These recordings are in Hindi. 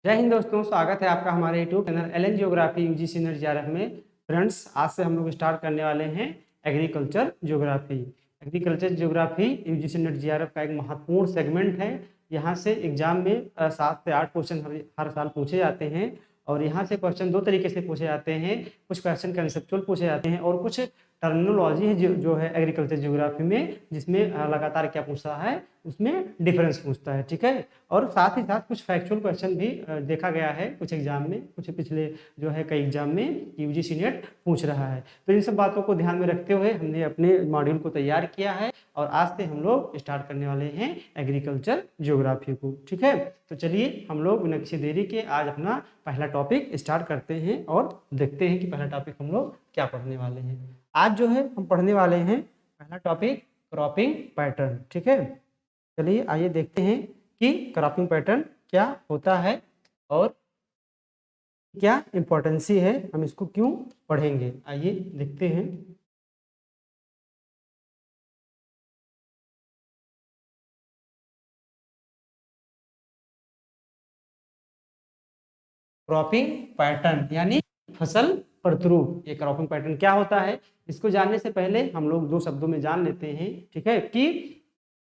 जय हिंद दोस्तों, स्वागत है आपका हमारे YouTube channel L N geography UGC NET JRF में। फ्रेंड्स, आज से हम लोग स्टार्ट करने वाले हैं agriculture geography. Agriculture geography UGC NET JRF का एक महत्वपूर्ण सेगमेंट है। यहाँ से एग्जाम में 7 से 8 क्वेश्चन हर साल पूछे जाते हैं। और यहाँ से क्वेश्चन दो तरीके से पूछे जाते हैं। कुछ क्वेश्चन कंसेप्चुअल पूछे जाते हैं और कुछ टर्मिनोलॉजी है जो है एग्रीकल्चर ज्योग्राफी में, जिसमें लगातार क्या पूछता है, उसमें डिफरेंस पूछता है। ठीक है। और साथ ही साथ कुछ फैक्चुअल क्वेश्चन भी देखा गया है कुछ एग्जाम में, कुछ पिछले जो है कई एग्जाम में यूजीसी नेट पूछ रहा है। तो इन सब बातों को ध्यान में रखते हुए हमने अपने मॉड्यूल को तैयार किया है और आज से हम लोग स्टार्ट करने वाले हैं एग्रीकल्चर ज्योग्राफी को। ठीक है। तो चलिए हम लोग बिना किसी देरी के आज अपना पहला टॉपिक स्टार्ट करते हैं और देखते हैं कि पहला टॉपिक हम लोग क्या पढ़ने वाले हैं। आज जो है हम पढ़ने वाले हैं पहला टॉपिक क्रॉपिंग पैटर्न। ठीक है। चलिए आइए देखते हैं कि क्रॉपिंग पैटर्न क्या होता है और क्या इम्पोर्टेंसी है, हम इसको क्यों पढ़ेंगे। आइए देखते हैं। क्रॉपिंग पैटर्न यानी फसल प्रतिरूप। ये क्रॉपिंग पैटर्न क्या होता है, इसको जानने से पहले हम लोग दो शब्दों में जान लेते हैं। ठीक है, कि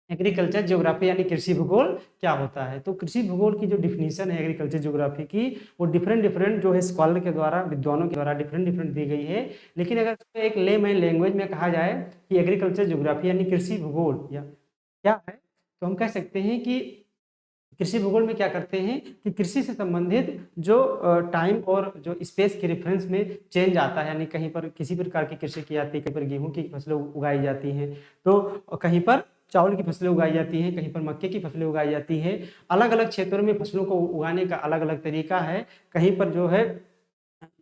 एग्रीकल्चर ज्योग्राफी यानी कृषि भूगोल क्या होता है। तो कृषि भूगोल की जो डिफिनीशन है एग्रीकल्चर ज्योग्राफी की, वो डिफरेंट जो है स्कॉलर के द्वारा, विद्वानों के द्वारा डिफरेंट दी गई है। लेकिन अगर इसको एक लेमैन लैंग्वेज में कहा जाए कि एग्रीकल्चर ज्योग्राफी यानी कृषि भूगोल या क्या है, तो हम कह सकते हैं कि कृषि भूगोल में क्या करते हैं कि कृषि से संबंधित जो टाइम और जो स्पेस के रेफरेंस में चेंज आता है, यानी कहीं पर किसी प्रकार की कृषि की जाती है, कहीं पर गेहूं की फसलें उगाई जाती हैं, तो कहीं पर चावल की फसलें उगाई जाती हैं, कहीं पर मक्के की फसलें उगाई जाती हैं। अलग अलग क्षेत्रों में फसलों को उगाने का अलग अलग तरीका है। कहीं पर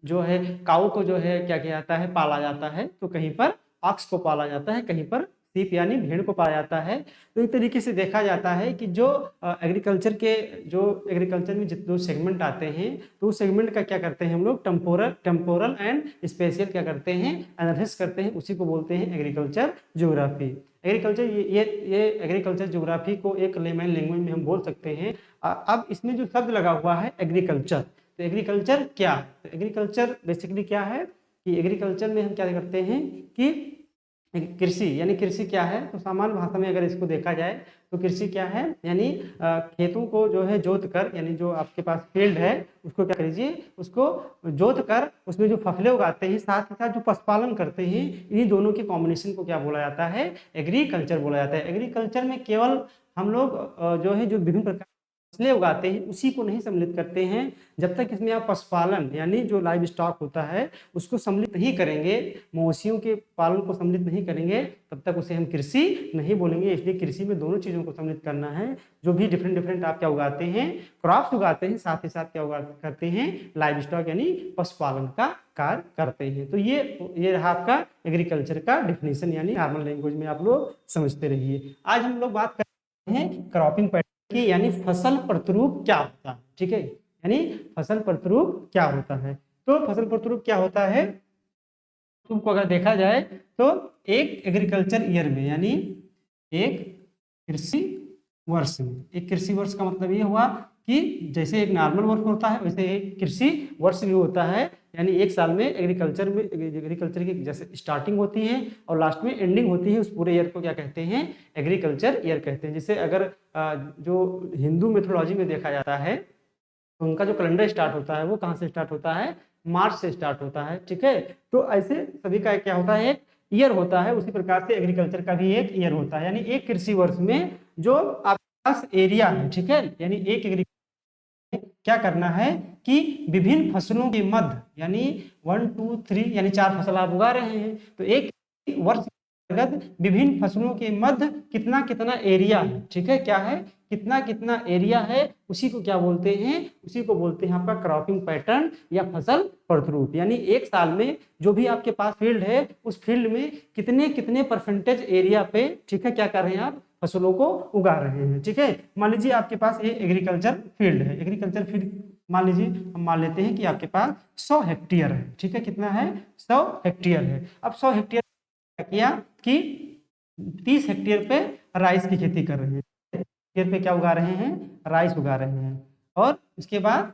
जो है काऊ को जो है क्या किया जाता है, पाला जाता है, तो कहीं पर ऑक्स को पाला जाता है, कहीं पर सीप यानी भेड़ को पाया जाता है। तो एक तरीके से देखा जाता है कि जो एग्रीकल्चर में जितने सेगमेंट आते हैं, तो उस सेगमेंट का क्या करते हैं हम लोग, टेम्पोरल एंड स्पेशियल क्या करते हैं, एनालिसिस करते हैं। उसी को बोलते हैं एग्रीकल्चर ज्योग्राफी। एग्रीकल्चर ये एग्रीकल्चर ज्योग्राफी को एक लेमैन लैंग्वेज में हम बोल सकते हैं। अब इसमें जो शब्द लगा हुआ है एग्रीकल्चर, तो एग्रीकल्चर क्या, तो एग्रीकल्चर बेसिकली क्या है कि एग्रीकल्चर में हम क्या करते हैं कि कृषि यानी कृषि क्या है, तो सामान्य भाषा में अगर इसको देखा जाए तो कृषि क्या है, यानी खेतों को जो है जोत कर, यानी जो आपके पास फील्ड है उसको क्या कीजिए, उसको जोत कर उसमें जो फसलें उगाते हैं, साथ ही साथ जो पशुपालन करते हैं, इन्हीं दोनों के कॉम्बिनेशन को क्या बोला जाता है, एग्रीकल्चर बोला जाता है। एग्रीकल्चर में केवल हम लोग जो है जो विभिन्न प्रकार फसलें उगाते हैं उसी को नहीं सम्मिलित करते हैं। जब तक इसमें आप पशुपालन यानी जो लाइव स्टॉक होता है उसको सम्मिलित नहीं करेंगे, मवेशियों के पालन को सम्मिलित नहीं करेंगे, तब तक उसे हम कृषि नहीं बोलेंगे। इसलिए कृषि में दोनों चीज़ों को सम्मिलित करना है। जो भी डिफरेंट आप क्या उगाते हैं, क्रॉप्स उगाते हैं, साथ ही साथ क्या करते हैं, लाइव स्टॉक यानी पशुपालन का कार्य करते हैं। तो ये रहा आपका एग्रीकल्चर का डिफिनीशन, यानी नॉर्मल लैंग्वेज में आप लोग समझते रहिए। आज हम लोग बात करते हैं क्रॉपिंग पैटर्न की, यानी फसल प्रतिरूप क्या होता है। ठीक है, यानी फसल प्रतिरूप क्या होता है। तो फसल प्रतिरूप क्या होता है, तुमको अगर देखा जाए तो एक एग्रीकल्चर ईयर में, यानी एक कृषि वर्ष में, एक कृषि वर्ष का मतलब ये हुआ कि जैसे एक नॉर्मल वर्ष होता है वैसे एक कृषि वर्ष भी होता है। यानी एक साल में एग्रीकल्चर की जैसे स्टार्टिंग होती है और लास्ट में एंडिंग होती है, उस पूरे ईयर को क्या कहते हैं, एग्रीकल्चर ईयर कहते हैं। जैसे अगर जो हिंदू मेथोलॉजी में देखा जाता है तो उनका जो कैलेंडर स्टार्ट होता है वो कहाँ से स्टार्ट होता है, मार्च से स्टार्ट होता है। ठीक है, तो ऐसे सभी का क्या होता है, एक ईयर होता है। उसी प्रकार से एग्रीकल्चर का भी एक ईयर होता है, यानी एक कृषि वर्ष में जो आपके पास एरिया है, ठीक है, यानी एक एग्रीकल्चर क्या करना है कि विभिन्न फसलों के मध्य, यानी 1 2 3 यानी 4 फसल आप उगा रहे हैं, तो एक वर्ष अंतर्गत विभिन्न फसलों के मध्य कितना कितना एरिया है, ठीक है, क्या है, कितना कितना एरिया है, उसी को क्या बोलते हैं, उसी को बोलते हैं आपका क्रॉपिंग पैटर्न या फसल प्रतिरूप। यानी एक साल में जो भी आपके पास फील्ड है उस फील्ड में कितने कितने परसेंटेज एरिया पे, ठीक है, क्या कर रहे हैं आप, फसलों को उगा रहे हैं। ठीक है, मान लीजिए आपके पास ये एग्रीकल्चर फील्ड है, एग्रीकल्चर फील्ड मान लीजिए हम मान लेते हैं कि आपके पास 100 हेक्टेयर है। ठीक है, कितना है, 100 हेक्टेयर है। अब 100 हेक्टेयर क्या किया कि 30 हेक्टेयर पे राइस की खेती कर रहे हैं, हेक्टेयर पे क्या उगा रहे हैं, राइस उगा रहे हैं। और उसके बाद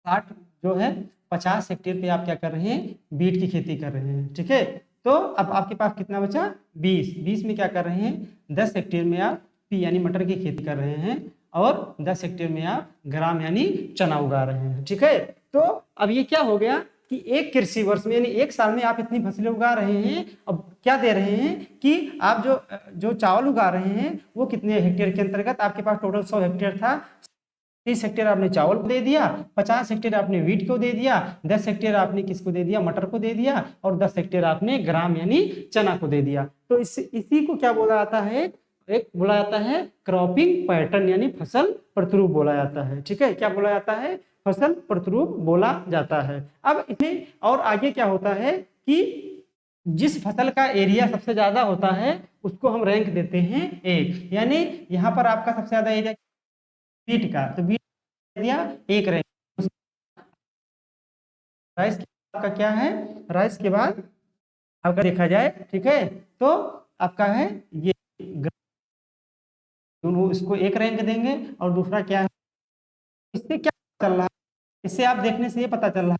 60 जो है 50 हेक्टेयर पे आप क्या कर रहे हैं, बीट की खेती कर रहे हैं। ठीक है, तो अब आपके पास कितना बचा, 20 में क्या कर रहे हैं, 10 हेक्टेयर में आप पी यानी मटर की खेती कर रहे हैं और 10 हेक्टेयर में आप ग्राम यानी चना उगा रहे हैं। ठीक है, तो अब ये क्या हो गया कि एक कृषि वर्ष में यानी एक साल में आप इतनी फसलें उगा रहे हैं। अब क्या दे रहे हैं कि आप जो जो चावल उगा रहे हैं वो कितने हेक्टेयर के अंतर्गत, आपके पास टोटल 100 हेक्टेयर था, 30 हेक्टेयर आपने चावल को दे दिया, 50 हेक्टेयर आपने वीट को दे दिया, 10 हेक्टेयर आपने किसको दे दिया, मटर को दे दिया, और 10 हेक्टेयर आपने ग्राम यानी चना को दे दिया। तो इसी को क्या बोला जाता है, एक बोला जाता है क्रॉपिंग पैटर्न यानी फसल प्रतिरूप बोला जाता है। ठीक है, क्या बोला जाता है, फसल प्रतिरूप बोला जाता है। अब इसमें और आगे क्या होता है कि जिस फसल का एरिया सबसे ज्यादा होता है उसको हम रैंक देते हैं 1, यानी यहाँ पर आपका सबसे ज्यादा एरिया बीट का, तो बीट दिया 1 रैंक। राइस आपका क्या है, राइस के बाद आपका देखा जाए, ठीक है, तो आपका है ये दोनों, इसको 1 रैंक देंगे। और दूसरा क्या है, इससे क्या चल रहा है, इससे आप देखने से ये पता चल रहा है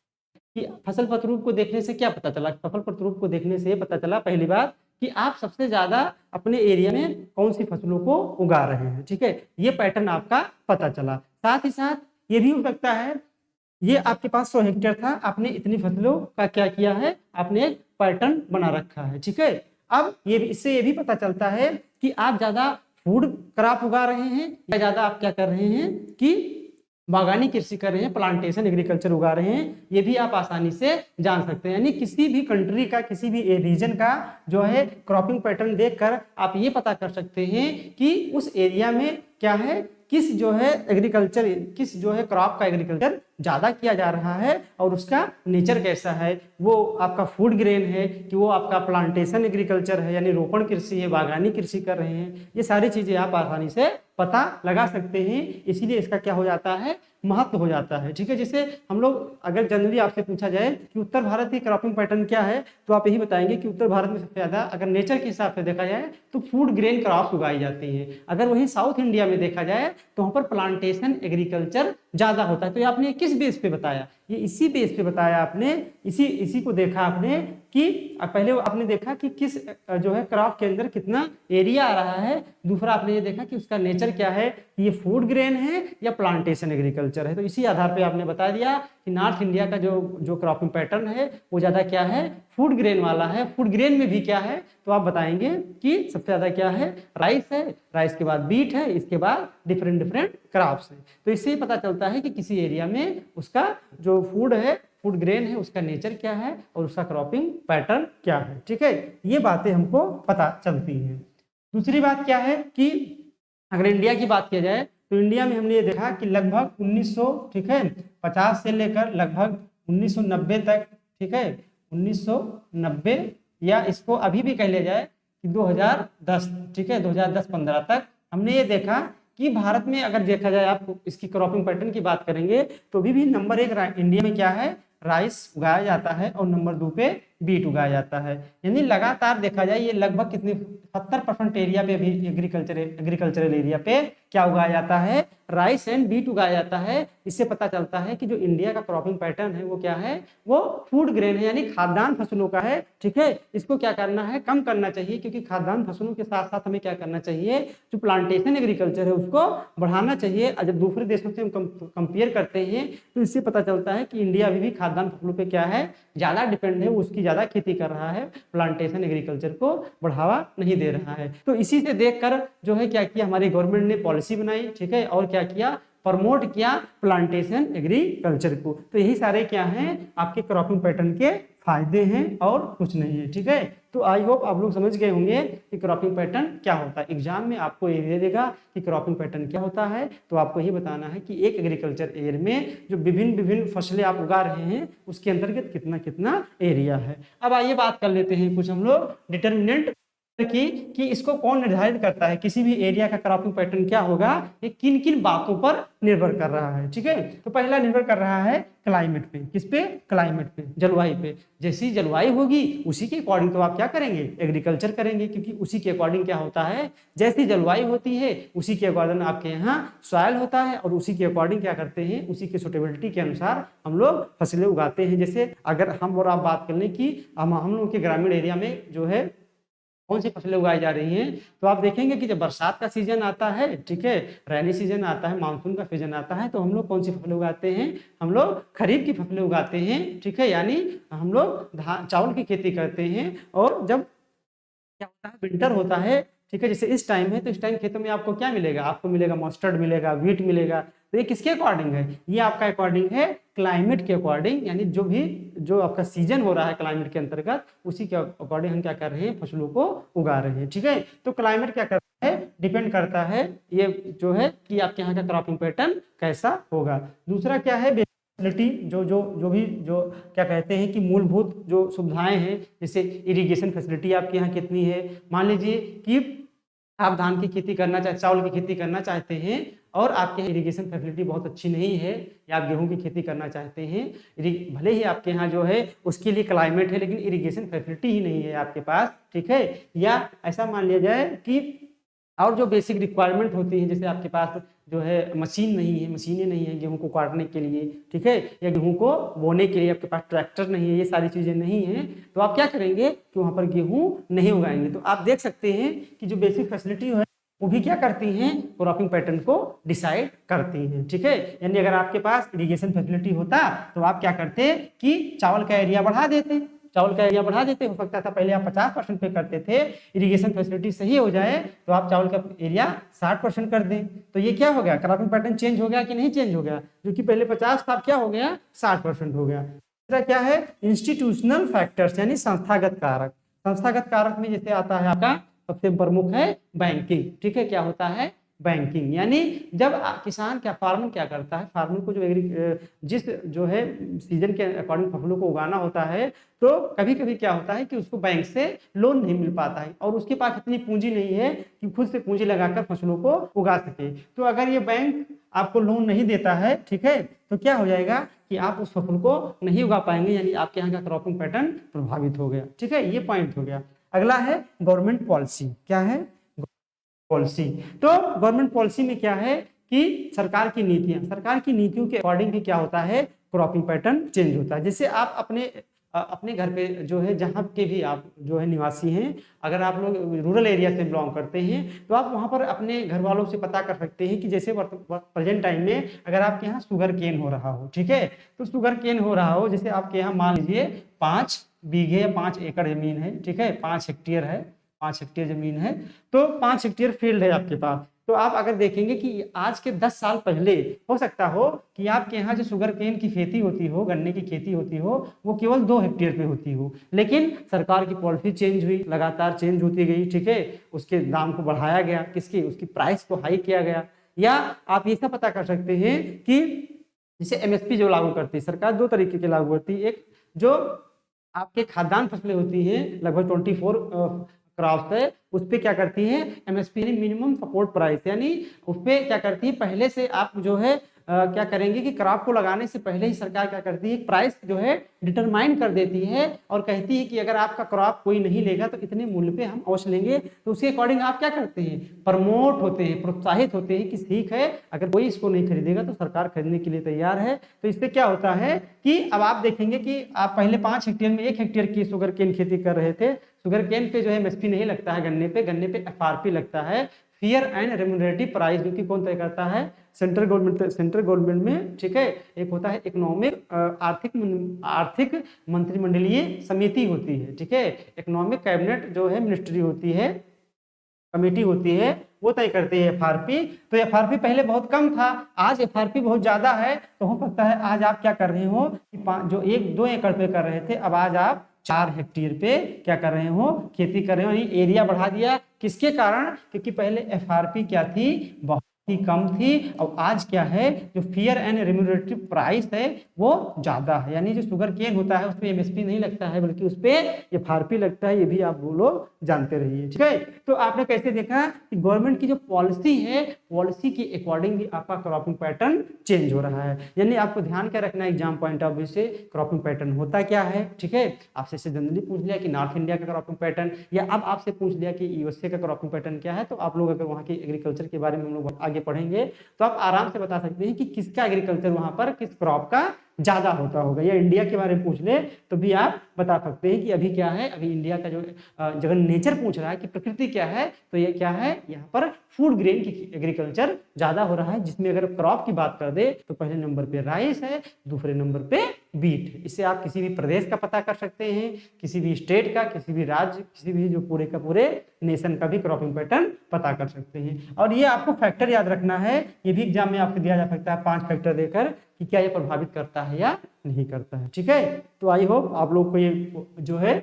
कि फसल प्रतिरूप को देखने से क्या पता चला, फसल प्रतिरूप को देखने से ये पता चला पहली बात कि आप सबसे ज्यादा अपने एरिया में कौन सी फसलों को उगा रहे हैं। ठीक है, ये पैटर्न आपका पता चला। साथ ही साथ ये भी हो सकता है, ये आपके पास 100 हेक्टेयर था, आपने इतनी फसलों का क्या किया है, आपने एक पैटर्न बना रखा है। ठीक है, अब ये इससे ये भी पता चलता है कि आप ज्यादा फूड क्रॉप उगा रहे हैं या ज्यादा आप क्या कर रहे हैं कि बागानी कृषि कर रहे हैं, प्लांटेशन एग्रीकल्चर उगा रहे हैं, ये भी आप आसानी से जान सकते हैं। यानी किसी भी कंट्री का, किसी भी रीजन का जो है क्रॉपिंग पैटर्न देखकर आप ये पता कर सकते हैं कि उस एरिया में क्या है, किस जो है एग्रीकल्चर, किस जो है क्रॉप का एग्रीकल्चर ज्यादा किया जा रहा है और उसका नेचर कैसा है, वो आपका फूड ग्रेन है कि वो आपका प्लांटेशन एग्रीकल्चर है यानी रोपण कृषि है, बागानी कृषि कर रहे हैं, ये सारी चीजें आप आसानी से पता लगा सकते हैं। इसीलिए इसका क्या हो जाता है, महत्व हो जाता है। ठीक है, जैसे हम लोग अगर जनरली आपसे पूछा जाए कि उत्तर भारत की क्रॉपिंग पैटर्न क्या है, तो आप यही बताएंगे कि उत्तर भारत में सबसे ज्यादा अगर नेचर के हिसाब से देखा जाए तो फूड ग्रेन क्रॉप उगाई जाती है। अगर वहीं साउथ इंडिया में देखा जाए तो वहां पर प्लांटेशन एग्रीकल्चर ज्यादा होता है। तो ये आपने किस बेस पे बताया, ये इसी बेस पे बताया आपने, इसी को देखा आपने कि पहले आपने देखा कि किस जो है क्रॉप के अंदर कितना एरिया आ रहा है, दूसरा आपने ये देखा कि उसका नेचर क्या है, ये फूड ग्रेन है या प्लांटेशन एग्रीकल्चर है। तो इसी आधार पे आपने बता दिया कि नॉर्थ इंडिया का जो क्रॉपिंग पैटर्न है वो ज्यादा क्या है, फूड ग्रेन वाला है। फूड ग्रेन में भी क्या है, तो आप बताएंगे कि सबसे ज्यादा क्या है, राइस है, राइस के बाद बीट है, इसके बाद डिफरेंट डिफरेंट क्रॉप्स है। तो इससे पता चलता है कि किसी एरिया में उसका जो फूड है, फूड ग्रेन है, उसका नेचर क्या है और उसका क्रॉपिंग पैटर्न क्या है। ठीक है, ये बातें हमको पता चलती हैं। दूसरी बात क्या है कि अगर इंडिया की बात किया जाए तो इंडिया में हमने ये देखा कि लगभग 1900, ठीक है, 50 से लेकर लगभग 1990 तक, ठीक है, 1990 या इसको अभी भी कह लिया जाए कि 2010, ठीक है, 2010-15 तक हमने ये देखा कि भारत में अगर देखा जाए, आप इसकी क्रॉपिंग पैटर्न की बात करेंगे तो अभी भी नंबर 1 इंडिया में क्या है, राइस उगाया जाता है और नंबर 2 पे बीट उगाया जाता है। यानी लगातार देखा जाए ये लगभग कितने 70% एरिया पे अभी एग्रीकल्चरल एरिया पे क्या उगाया जाता है, राइस एंड बीट उगाया जाता है। इससे पता चलता है कि जो इंडिया का क्रॉपिंग पैटर्न है वो क्या है, वो फूड ग्रेन है यानी खाद्यान्न फसलों का है। ठीक है, इसको क्या करना है, कम करना चाहिए, क्योंकि खाद्यान्न फसलों के साथ साथ हमें क्या करना चाहिए, जो प्लांटेशन एग्रीकल्चर है उसको बढ़ाना चाहिए। जब दूसरे देशों से हम कंपेयर करते हैं तो इससे पता चलता है कि इंडिया अभी भी खाद्यान्न फसलों पे क्या है, ज्यादा डिपेंड है, उसकी ज्यादा खेती कर रहा है, प्लांटेशन एग्रीकल्चर को बढ़ावा नहीं दे रहा है। तो इसी से देखकर जो है क्या किया, हमारी गवर्नमेंट ने पॉलिसी बनाई, ठीक है, और क्या किया, प्रमोट किया प्लांटेशन एग्रीकल्चर को। तो यही सारे क्या हैं आपके क्रॉपिंग पैटर्न के फायदे हैं और कुछ नहीं है। ठीक है, तो आई होप आप लोग समझ गए होंगे कि क्रॉपिंग पैटर्न क्या होता है। एग्जाम में आपको ये दे देगा कि क्रॉपिंग पैटर्न क्या होता है, तो आपको ये बताना है कि एक एग्रीकल्चर एयर में जो विभिन्न विभिन्न फसलें आप उगा रहे हैं उसके अंतर्गत कितना कितना एरिया है। अब आइए बात कर लेते हैं कुछ हम लोग डिटर्मिनेंट कि इसको कौन निर्धारित करता है, किसी भी एरिया का क्रॉपिंग पैटर्न क्या होगा, ये किन किन बातों पर निर्भर कर रहा है। ठीक है, तो पहला निर्भर कर रहा है क्लाइमेट पे। किस पे? क्लाइमेट पे, जलवायु पे। जैसी जलवायु होगी उसी के अकॉर्डिंग तो आप क्या करेंगे, एग्रीकल्चर करेंगे, क्योंकि उसी के अकॉर्डिंग क्या होता है, जैसी जलवायु होती है उसी के अकॉर्डिंग आपके यहाँ सॉइल होता है, और उसी के अकॉर्डिंग क्या करते हैं, उसी के सुटेबिलिटी के अनुसार हम लोग फसलें उगाते हैं। जैसे अगर हम और आप बात कर लें कि हम लोग के ग्रामीण एरिया में जो है कौन सी फसलें उगाई जा रही हैं, तो आप देखेंगे कि जब बरसात का सीजन आता है, ठीक है, रैनी सीजन आता है, मानसून का सीजन आता है, तो हम लोग कौन सी फसलें उगाते हैं, हम लोग खरीफ की फसलें उगाते हैं। ठीक है, यानी हम लोग धान चावल की खेती करते हैं। और जब क्या होता है, विंटर होता है, ठीक है, जैसे इस टाइम है, तो इस टाइम खेतों में आपको क्या मिलेगा, आपको मिलेगा मस्टर्ड मिलेगा, व्हीट मिलेगा। तो ये किसके अकॉर्डिंग है, ये आपका अकॉर्डिंग है क्लाइमेट के अकॉर्डिंग, यानी जो आपका सीजन हो रहा है क्लाइमेट के अंतर्गत, उसी के अकॉर्डिंग हम क्या कर रहे हैं, फसलों को उगा रहे हैं। ठीक है, तो क्लाइमेट क्या करता है, डिपेंड करता है ये जो है कि आपके यहाँ का क्रॉपिंग पैटर्न कैसा होगा। दूसरा क्या है, फैसिलिटी, जो क्या कहते हैं कि मूलभूत जो सुविधाएं हैं, जैसे इरिगेशन फैसिलिटी आपके यहाँ कितनी है। मान लीजिए कि आप धान की खेती करना चाहते, चावल की खेती करना चाहते हैं, और आपके यहाँ इरिगेशन फैसिलिटी बहुत अच्छी नहीं है, या आप गेहूं की खेती करना चाहते हैं, भले ही आपके यहाँ जो है उसके लिए क्लाइमेट है, लेकिन इरिगेशन फैसिलिटी ही नहीं है आपके पास। ठीक है, या ऐसा मान लिया जाए कि और जो बेसिक रिक्वायरमेंट होती है, जैसे आपके पास जो है मशीनें नहीं है गेहूं को काटने के लिए, ठीक है, या गेहूं को बोने के लिए आपके पास ट्रैक्टर नहीं है, ये सारी चीज़ें नहीं हैं, तो आप क्या करेंगे कि वहाँ पर गेहूं नहीं उगाएंगे। तो आप देख सकते हैं कि जो बेसिक फैसिलिटी है वो भी क्या करती हैं, क्रॉपिंग पैटर्न को डिसाइड करती हैं। ठीक है, यानी अगर आपके पास इरिगेशन फैसिलिटी होता तो आप क्या करते कि चावल का एरिया बढ़ा देते, हो सकता था पहले आप 50% पे करते थे, इरिगेशन फैसिलिटी सही हो जाए तो आप चावल का एरिया 60% कर दें। तो ये क्या हो गया, क्रॉपिंग पैटर्न चेंज हो गया कि नहीं चेंज हो गया, जो कि पहले 50 था क्या हो गया, 60% हो गया। दूसरा क्या है, इंस्टीट्यूशनल फैक्टर्स, यानी संस्थागत कारक। संस्थागत कारक में जैसे आता है आपका सबसे प्रमुख है बैंकिंग। ठीक है, क्या होता है, बैंकिंग, यानी जब किसान क्या, फार्मर क्या करता है, फार्मर को जिस जो है सीजन के अकॉर्डिंग फसलों को उगाना होता है, तो कभी कभी क्या होता है कि उसको बैंक से लोन नहीं मिल पाता है, और उसके पास इतनी पूंजी नहीं है कि खुद से पूंजी लगाकर फसलों को उगा सके। तो अगर ये बैंक आपको लोन नहीं देता है, ठीक है, तो क्या हो जाएगा कि आप उस फसल को नहीं उगा पाएंगे, यानी आपके यहाँ का क्रॉपिंग पैटर्न प्रभावित हो गया। ठीक है, ये पॉइंट हो गया। अगला है गवर्नमेंट पॉलिसी। क्या है, पॉलिसी। तो गवर्नमेंट पॉलिसी में क्या है कि सरकार की नीतियों के अकॉर्डिंग भी क्या होता है, क्रॉपिंग पैटर्न चेंज होता है। जैसे आप अपने घर पे जो है, जहाँ के भी आप जो है निवासी हैं, अगर आप लोग रूरल एरिया से बिलोंग करते हैं, तो आप वहाँ पर अपने घर वालों से पता कर सकते हैं कि जैसे प्रेजेंट टाइम में अगर आपके यहाँ शुगर केन हो रहा हो, ठीक है, तो शुगर केन हो रहा हो, जैसे आपके यहाँ मान लीजिए 5 बीघे या 5 एकड़ जमीन है, ठीक है, 5 हेक्टेयर है, 5 हेक्टेयर जमीन है, तो 5 हेक्टेयर फील्ड है आपके पास। तो आप अगर देखेंगे कि आज के 10 साल पहले हो सकता हो कि आपके यहाँ जो शुगर केन की खेती होती हो, गन्ने की खेती होती हो, वो केवल 2 हेक्टेयर पे होती हो, लेकिन सरकार की पॉलिसी चेंज हुई, लगातार चेंज होती गई। ठीक है, उसके दाम को बढ़ाया गया, उसकी प्राइस को हाई किया गया। या आप ये सब पता कर सकते हैं कि जैसे एमएसपी जो लागू करती है सरकार, 2 तरीके की लागू करती है। एक जो आपके खाद्यान्न फसलें होती हैं, लगभग 24 क्रॉप्स है, उस पर क्या करती है, एमएसपी मिनिमम सपोर्ट प्राइस, यानी उस पर क्या करती है, पहले से आप जो है क्या करेंगे कि क्रॉप को लगाने से पहले ही सरकार क्या करती है, प्राइस जो है डिटरमाइन कर देती है, और कहती है कि अगर आपका क्रॉप कोई नहीं लेगा तो इतने मूल्य पे हम अवश्य लेंगे। तो उसके अकॉर्डिंग आप क्या करते हैं, प्रमोट होते हैं, प्रोत्साहित होते हैं कि ठीक है, अगर कोई इसको नहीं खरीदेगा तो सरकार खरीदने के लिए तैयार है। तो इससे क्या होता है कि अब आप देखेंगे कि आप पहले 5 हेक्टेयर में 1 हेक्टेयर की शुगर केन खेती कर रहे थे, शुगर केन पे जो है एमएसपी नहीं लगता है, गन्ने पे एफआरपी लगता है, फेयर एंड रेम्युनरेटिव प्राइस, जो कि कौन तय करता है, सेंट्रल गवर्नमेंट में। ठीक है, एक होता है इकोनॉमिक आर्थिक मंत्रिमंडलीय समिति होती है, ठीक है, इकोनॉमिक कैबिनेट जो है मिनिस्ट्री होती है, कमेटी होती है, वो तय करती है एफआरपी। तो एफआरपी पहले बहुत कम था, आज एफआरपी बहुत ज्यादा है। तो हो सकता है आज आप क्या कर रहे हो कि जो 1-2 एकड़ पे कर रहे थे, अब आज आप 4 हेक्टेयर पे क्या कर रहे हो, खेती कर रहे हो, एरिया बढ़ा दिया। किसके कारण, क्योंकि पहले एफआरपी क्या थी, बहुत ही कम थी और आज क्या है, जो फेयर एंड रेम्यूनरेटिव प्राइस है वो ज्यादा है। यानी जो शुगर केन होता है उसमें एमएसपी नहीं लगता है बल्कि उस पे एफआरपी लगता है, ये भी आप वो लोग जानते रहिए। ठीक है, तो आपने कैसे देखा कि गवर्नमेंट की जो पॉलिसी है, पॉलिसी की अकॉर्डिंग भी आपका क्रॉपिंग पैटर्न चेंज हो रहा है। यानी आपको ध्यान क्या रखना है एग्जाम पॉइंट ऑफ व्यू से, क्रॉपिंग पैटर्न होता क्या है। ठीक है, आपसे जनरली पूछ लिया कि नॉर्थ इंडिया का क्रॉपिंग पैटर्न, या अब आपसे पूछ लिया कि यूएसए का क्रॉपिंग पैटर्न क्या है, तो आप लोग अगर वहाँ की एग्रीकल्चर के बारे में हम लोग आगे पढ़ेंगे तो आप आराम से बता सकते हैं कि किसका एग्रीकल्चर वहाँ पर किस क्रॉप का ज्यादा होता होगा। या इंडिया के बारे में पूछ ले तो भी आप बता सकते हैं कि अभी क्या है, अभी इंडिया का जो जगह नेचर पूछ रहा है कि प्रकृति क्या है, तो ये क्या है, यहाँ पर फूड ग्रेन की एग्रीकल्चर ज्यादा हो रहा है, जिसमें अगर क्रॉप की बात कर दे तो पहले नंबर पे राइस है, दूसरे नंबर पे बीट। इससे आप किसी भी प्रदेश का पता कर सकते हैं, किसी भी स्टेट का, किसी भी राज्य, किसी भी जो पूरे का पूरे नेशन का भी क्रॉपिंग पैटर्न पता कर सकते हैं। और ये आपको फैक्टर याद रखना है, ये भी एग्जाम में आपको दिया जा सकता है 5 फैक्टर देकर कि क्या ये प्रभावित करता है या नहीं करता है। ठीक है, तो आई होप आप लोग को ये जो है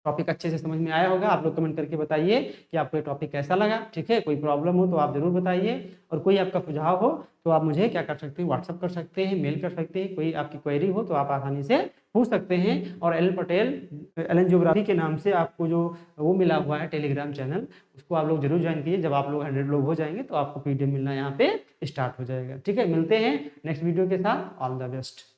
टॉपिक अच्छे से समझ में आया होगा। आप लोग कमेंट करके बताइए कि आपको ये टॉपिक कैसा लगा। ठीक है, कोई प्रॉब्लम हो तो आप जरूर बताइए, और कोई आपका सुझाव हो तो आप मुझे क्या कर सकते हैं, व्हाट्सअप कर सकते हैं, मेल कर सकते हैं। कोई आपकी क्वेरी हो तो आप आसानी से पूछ सकते हैं। और एल पटेल एलन ज्योग्राफी के नाम से आपको जो वो मिला हुआ है टेलीग्राम चैनल, उसको आप लोग जरूर ज्वाइन कीजिए। जब आप लोग 100 लोग हो जाएंगे तो आपको पीडीएफ मिलना यहाँ पे स्टार्ट हो जाएगा। ठीक है, मिलते हैं नेक्स्ट वीडियो के साथ। All the best.